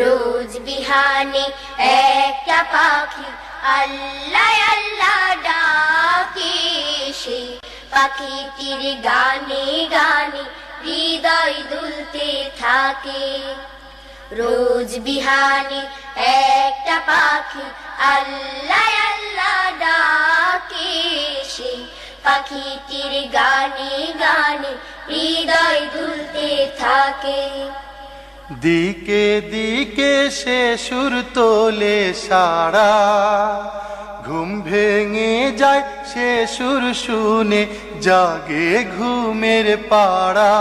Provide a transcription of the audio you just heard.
রোজ বিহানে একটা পাখি আল্লাহ আল্লাহ ডাকে, সে পাখিটির গানে গানে হৃদয় দুলতে থাকে। রোজ বিহানে একটা পাখি আল্লাহ আল্লাহ ডাকে, সে পাখিটির গানে গানে হৃদয় দুলতে থাকে। দিকে দিকে সে সুর তোলে সারা, ঘুম ভেঙে যায় সে সুর শুনে জাগে ঘুমের পাড়া।